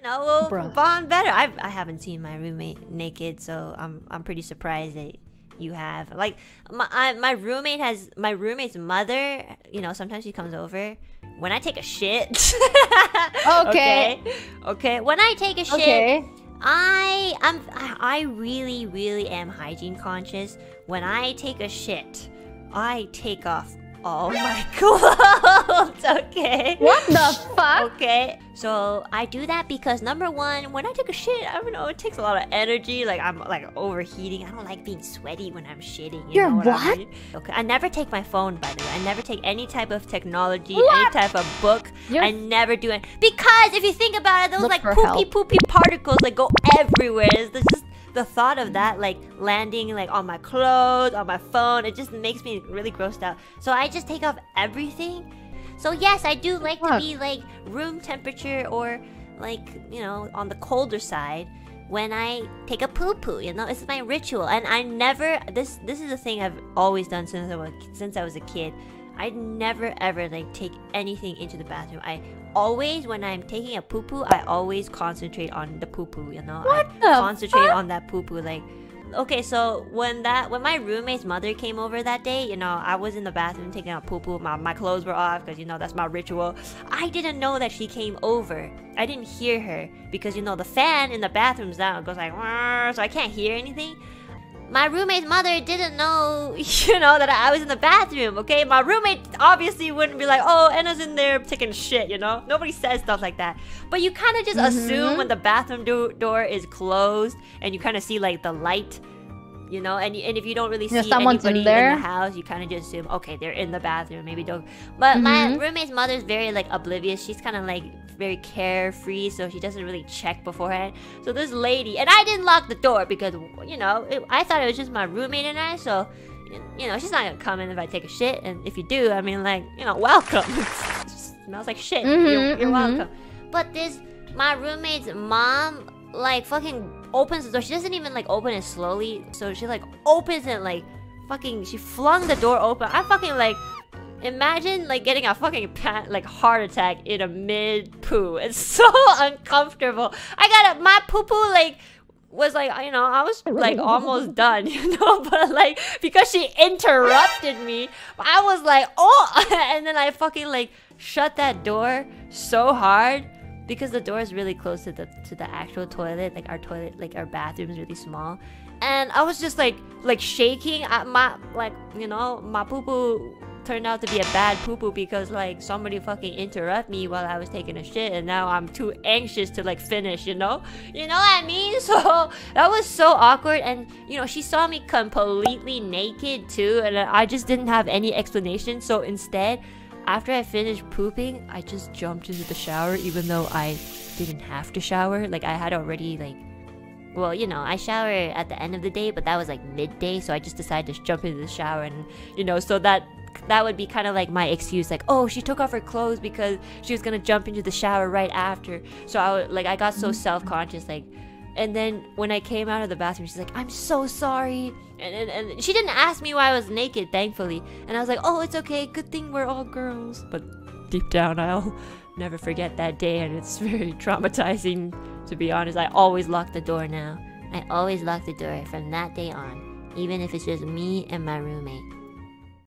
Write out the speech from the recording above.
We'll bond better. I haven't seen my roommate naked, so I'm pretty surprised that you have. Like my roommate's mother. Sometimes she comes over when I take a shit. Okay. Okay. When I take a shit. Okay. I really, really am hygiene conscious. When I take a shit, I take off all my clothes, okay? What the fuck? Okay, so I do that because number one, when I take a shit, I don't know, it takes a lot of energy. Like I'm like overheating. I don't like being sweaty when I'm shitting. You're know what? I mean? Okay, I never take my phone, by the way. I never take any type of technology, any type of book. I never do it because if you think about it, those like poopy particles like go everywhere. It's just the thought of that like landing like on my clothes, on my phone, it just makes me really grossed out. So I just take off everything. So yes, I do like to be like room temperature or like, on the colder side when I take a poo-poo, It's my ritual. And I never, this is a thing I've always done since I was a kid. I never ever like take anything into the bathroom. I always, when I'm taking a poo-poo, I always concentrate on the poo-poo, What I the concentrate fuck? on that poo-poo. Like, okay, so when my roommate's mother came over that day, I was in the bathroom taking a poo-poo. My clothes were off because, that's my ritual. I didn't know that she came over. I didn't hear her because, the fan in the bathroom's down. It goes like, so I can't hear anything. My roommate's mother didn't know, that I was in the bathroom, okay? My roommate obviously wouldn't be like, oh, Enna's in there taking a shit, Nobody says stuff like that. But you kind of just assume when the bathroom door is closed and you kind of see, like, the light, and if you don't really see anybody in the house, you kind of just assume, okay, they're in the bathroom, maybe don't. But my roommate's mother's very, like, oblivious. She's kind of, like, very carefree, so she doesn't really check beforehand. So this lady, and I didn't lock the door because, I thought it was just my roommate and I, so, she's not gonna come in if I take a shit. And if you do, I mean, like, welcome. It just smells like shit. You're welcome. But my roommate's mom, like, fucking opens the door. She doesn't even, like, open it slowly. So she, like, opens it, like, fucking, she flung the door open. I fucking, like, imagine, like, getting a fucking heart attack in a mid-poo. It's so uncomfortable. My poo-poo, like, was, like, I was, like, almost done, But, like, because she interrupted me, I was, like, oh! And then I fucking, like, shut that door so hard. Because the door is really close to the actual toilet, like our toilet, like our bathroom is really small, and I was just like shaking. My poo-poo turned out to be a bad poo-poo because like somebody fucking interrupted me while I was taking a shit, and now I'm too anxious to like finish. You know what I mean? So that was so awkward, and she saw me completely naked too, and I just didn't have any explanation. So instead, after I finished pooping, I just jumped into the shower even though I didn't have to shower. Like, I had already, like... Well, I shower at the end of the day, but that was, like, midday, so I just decided to jump into the shower and, so that would be kind of like my excuse. Like, oh, she took off her clothes because she was gonna jump into the shower right after. So, I got so self-conscious, like... And then when I came out of the bathroom, she's like, I'm so sorry. And she didn't ask me why I was naked, thankfully. And I was like, oh, it's okay. Good thing we're all girls. But deep down, I'll never forget that day. And it's very traumatizing, to be honest. I always lock the door now. I always lock the door from that day on. Even if it's just me and my roommate.